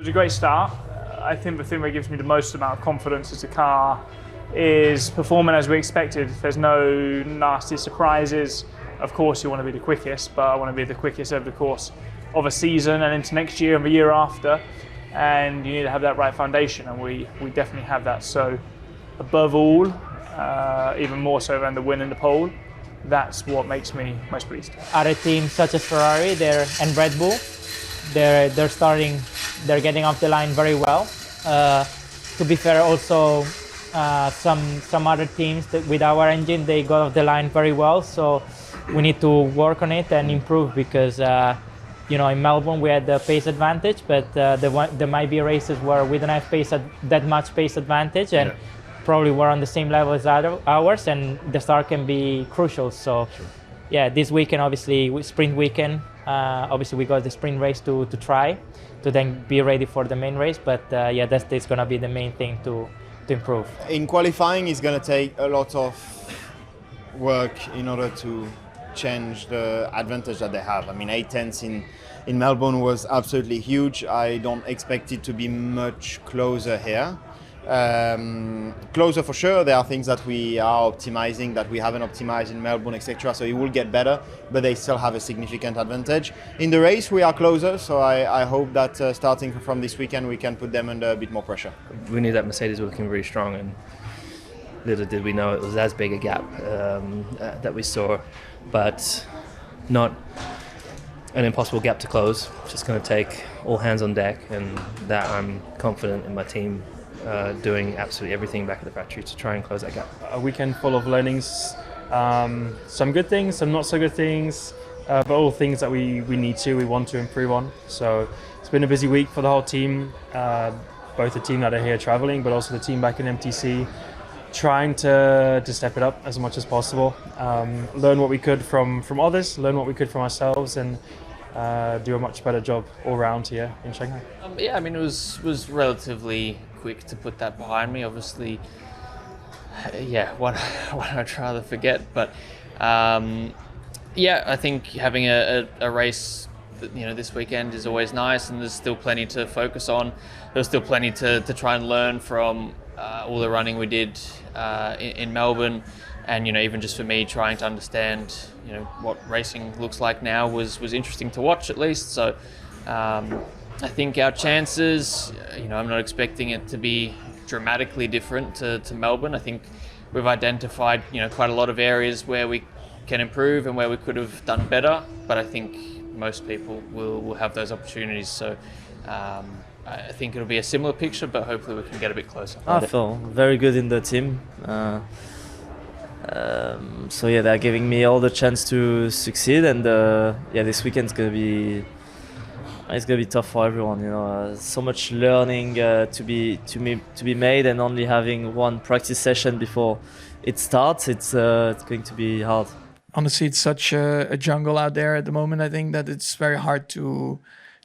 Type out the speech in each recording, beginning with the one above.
was a great start. I think the thing that gives me the most amount of confidence as a car is performing as we expected. There's no nasty surprises. Of course, you want to be the quickest, but I want to be the quickest over the course of a season and into next year and the year after. And you need to have that right foundation, and we definitely have that. So, above all, even more so than the win in the pole, that's what makes me most pleased. Other teams such as Ferrari and Red Bull, they're getting off the line very well. To be fair, also some other teams that with our engine, they got off the line very well. So we need to work on it and improve, because in Melbourne we had the pace advantage, but there might be races where we don't have that much pace advantage, and probably we're on the same level as ours, and the start can be crucial. So this weekend, obviously sprint weekend, obviously we got the sprint race to try to then be ready for the main race, but that's going to be the main thing to improve. In qualifying, it's going to take a lot of work in order to change the advantage that they have. I mean, 8/10 in Melbourne was absolutely huge. I don't expect it to be much closer here. Closer for sure. There are things that we are optimizing that we haven't optimized in Melbourne, etc. So it will get better, but they still have a significant advantage. In the race, we are closer, so I hope that starting from this weekend, we can put them under a bit more pressure. We knew that Mercedes were looking very strong, and little did we know it was as big a gap that we saw, but not an impossible gap to close. It's just going to take all hands on deck, and that I'm confident in my team doing absolutely everything back at the factory to try and close that gap. A weekend full of learnings, some good things, some not so good things, but all things that we want to improve on. So it's been a busy week for the whole team, both the team that are here traveling, but also the team back in MTC, trying to step it up as much as possible, learn what we could from others, learn what we could from ourselves, and do a much better job all round here in Shanghai. I mean, it was relatively quick to put that behind me. Obviously, what I'd rather forget, but I think having a race this weekend is always nice, and there's still plenty to focus on. There's still plenty to try and learn from all the running we did in Melbourne, and even just for me trying to understand what racing looks like now was interesting to watch, at least. So I think our chances, I'm not expecting it to be dramatically different to Melbourne. I think we've identified quite a lot of areas where we can improve and where we could have done better, but I think most people will have those opportunities. So I think it'll be a similar picture, but hopefully we can get a bit closer. I feel very good in the team. They're giving me all the chance to succeed, and this weekend's gonna be tough for everyone. So much learning to be made, and only having one practice session before it starts. It's going to be hard. Honestly, it's such a jungle out there at the moment. I think that it's very hard to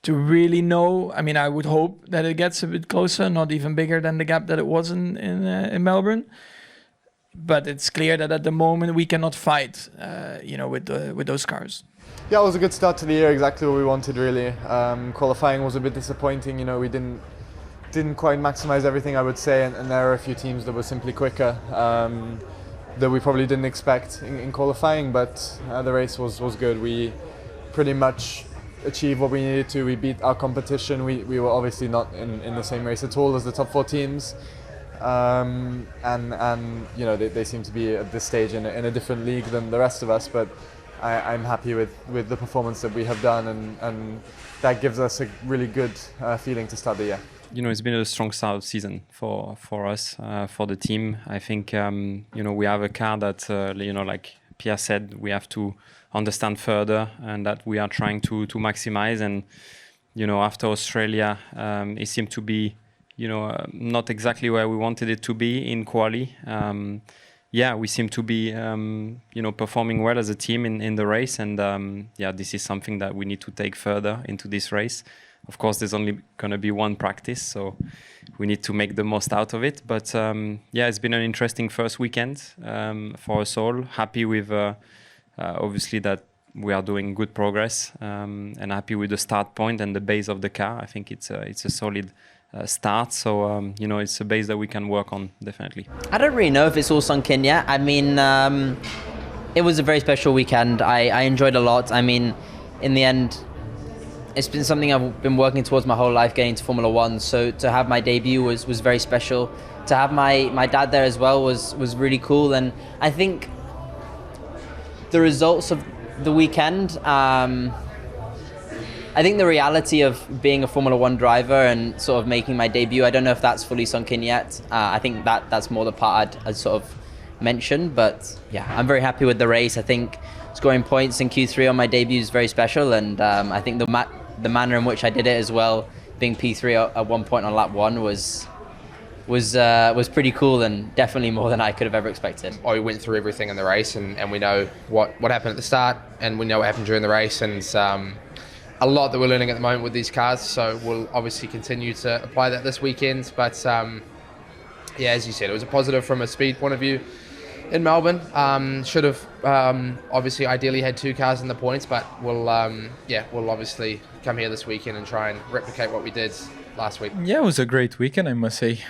really know. I mean, I would hope that it gets a bit closer, not even bigger than the gap that it was in Melbourne. But it's clear that at the moment we cannot fight, with those cars. Yeah, it was a good start to the year. Exactly what we wanted, really. Qualifying was a bit disappointing. We didn't quite maximize everything, I would say, and there are a few teams that were simply quicker that we probably didn't expect in qualifying. But the race was good. We pretty much achieved what we needed to. We beat our competition. We were obviously not in the same race at all as the top 4 teams. They seem to be at this stage in a different league than the rest of us, but I'm happy with the performance that we have done, and that gives us a really good feeling to start the year. It's been a strong start of season for us, for the team. I think we have a car that like Pierre said, we have to understand further, and that we are trying to maximize. And after Australia, it seemed to be not exactly where we wanted it to be in quali. We seem to be performing well as a team in the race, and this is something that we need to take further into this race. Of course, there's only going to be one practice, so we need to make the most out of it. But it's been an interesting first weekend for us all. Happy with obviously that we are doing good progress, and happy with the start point and the base of the car. I think it's a solid start. So it's a base that we can work on, definitely. I don't really know if it's all sunk in yet. I mean, it was a very special weekend. I enjoyed a lot. I mean, in the end, it's been something I've been working towards my whole life, getting to Formula One. So to have my debut was very special. To have my dad there as well was really cool. And I think the results of the weekend, I think the reality of being a Formula One driver and sort of making my debut, I don't know if that's fully sunk in yet. I think that's more the part I'd sort of mentioned. But yeah, I'm very happy with the race. I think scoring points in Q3 on my debut is very special. And I think the manner in which I did it as well, being P3 at one point on lap 1 was pretty cool, and definitely more than I could have ever expected. I went through everything in the race, and we know what happened at the start, and we know what happened during the race, and a lot that we're learning at the moment with these cars, so we'll obviously continue to apply that this weekend. But yeah, as you said, it was a positive from a speed point of view in Melbourne. Should have obviously ideally had 2 cars in the points, but we'll obviously come here this weekend and try and replicate what we did last week. Yeah, it was a great weekend, I must say.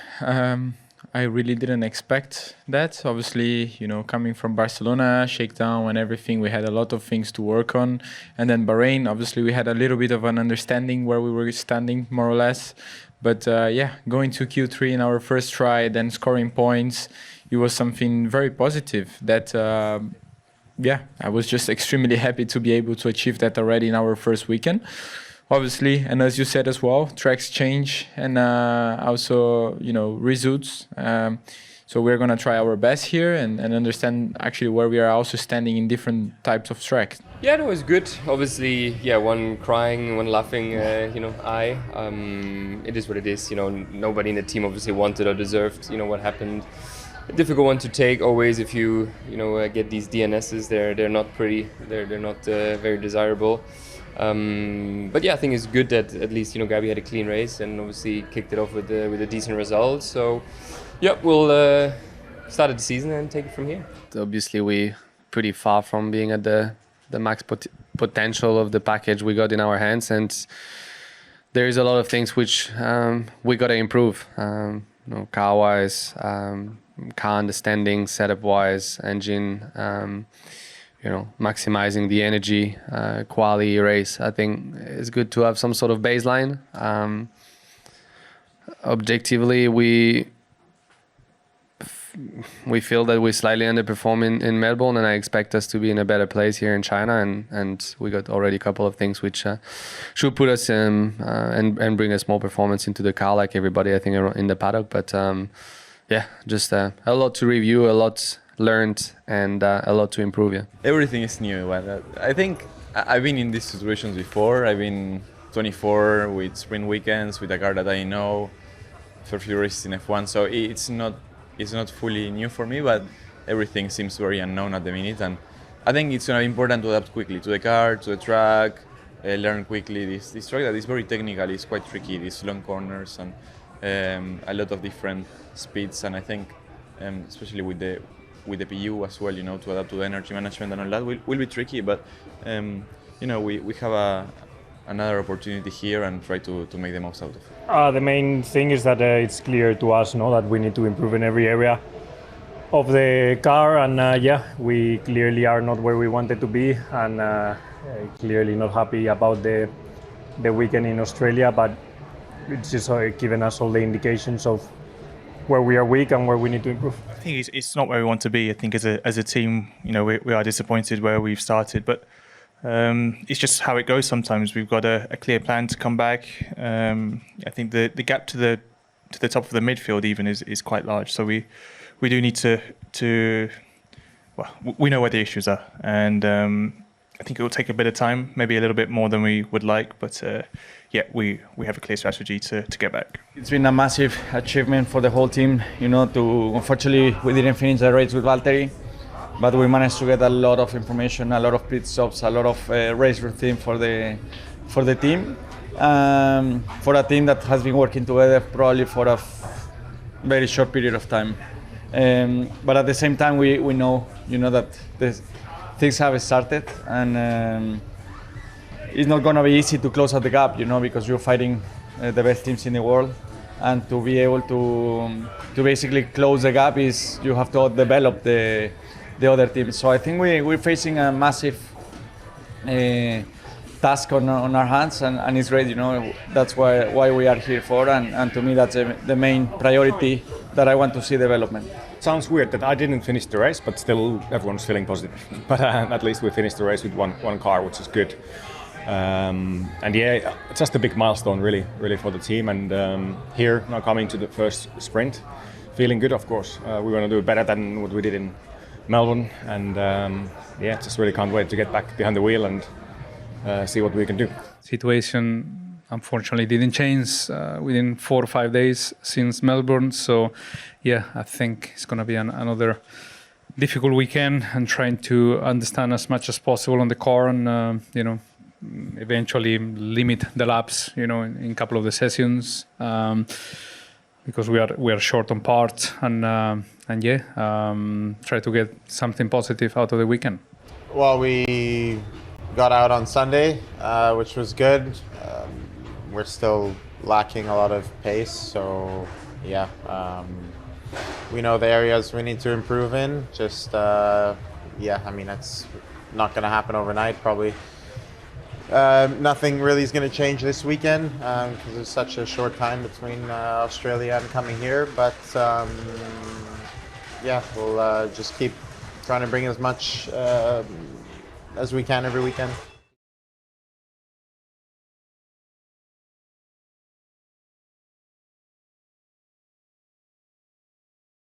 I really didn't expect that. Obviously, coming from Barcelona, shakedown and everything, we had a lot of things to work on. And then Bahrain, obviously, we had a little bit of an understanding where we were standing, more or less. But going to Q3 in our first try, then scoring points, it was something very positive that, I was just extremely happy to be able to achieve that already in our first weekend. Obviously, and as you said as well, tracks change and also, results. So we're going to try our best here and understand actually where we are also standing in different types of tracks. Yeah, no, it was good. Obviously, one crying, one laughing, it is what it is. Nobody in the team obviously wanted or deserved, what happened. A difficult one to take always if you, get these DNSs. They're not pretty. They're not very desirable. But yeah, I think it's good that at least Gabi had a clean race and obviously kicked it off with a decent result. So yeah, we'll start the season and take it from here. Obviously, we're pretty far from being at the max potential of the package we got in our hands, and there is a lot of things which we got to improve. Car wise, car understanding, setup wise, engine. Maximizing the energy, quality race. I think it's good to have some sort of baseline. Objectively, we feel that we slightly underperform in Melbourne, and I expect us to be in a better place here in China. And we got already a couple of things which should put us in and bring us more performance into the car, like everybody I think in the paddock. But just a lot to review, a lot learned, and a lot to improve. Yeah, everything is new. But I think I've been in these situations before. I've been 24 with sprint weekends with a car that I know for a few races in F1, so it's not fully new for me, but everything seems very unknown at the minute, and I think it's going to be important to adapt quickly to the car, to the track, learn quickly this track that is very technical. It's quite tricky, these long corners and a lot of different speeds, and I think especially with the PU as well, to adapt to the energy management and all that will be tricky, but we have another opportunity here and try to make the most out of it. The main thing is that it's clear to us that we need to improve in every area of the car, and we clearly are not where we wanted to be, and clearly not happy about the weekend in Australia, but it's just given us all the indications of where we are weak and where we need to improve. I think it's not where we want to be. I think as a team, we are disappointed where we've started, but it's just how it goes sometimes. We've got a clear plan to come back. I think the gap to the top of the midfield even is quite large. So we do need to we know where the issues are, and I think it will take a bit of time, maybe a little bit more than we would like, but we have a clear strategy to get back. It's been a massive achievement for the whole team. Unfortunately, we didn't finish the race with Valtteri, but we managed to get a lot of information, a lot of pit stops, a lot of race routine for the team, for a team that has been working together probably for a very short period of time. But at the same time, we know that things have started, and it's not going to be easy to close out the gap, because you're fighting the best teams in the world, and to be able to basically close the gap is you have to develop the other teams. So I think we're facing a massive task on our hands, and it's great. That's why we are here for, and to me that's the main priority that I want to see development. Sounds weird that I didn't finish the race, but still everyone's feeling positive. But at least we finished the race with one car, which is good. And yeah, it's just a big milestone really for the team. And here now coming to the first sprint, feeling good, of course. We want to do better than what we did in Melbourne, and yeah, just really can't wait to get back behind the wheel and see what we can do. Situation unfortunately didn't change within 4 or 5 days since Melbourne, so yeah, I think it's going to be another difficult weekend, and trying to understand as much as possible on the car, and eventually limit the laps in a couple of the sessions, because we are short on parts, and yeah, try to get something positive out of the weekend. Well, we got out on Sunday, which was good. We're still lacking a lot of pace, so yeah, we know the areas we need to improve in. Just yeah, I mean, it's not going to happen overnight, probably. Nothing really is going to change this weekend because there's such a short time between Australia and coming here, but yeah, we'll just keep trying to bring as much as we can every weekend.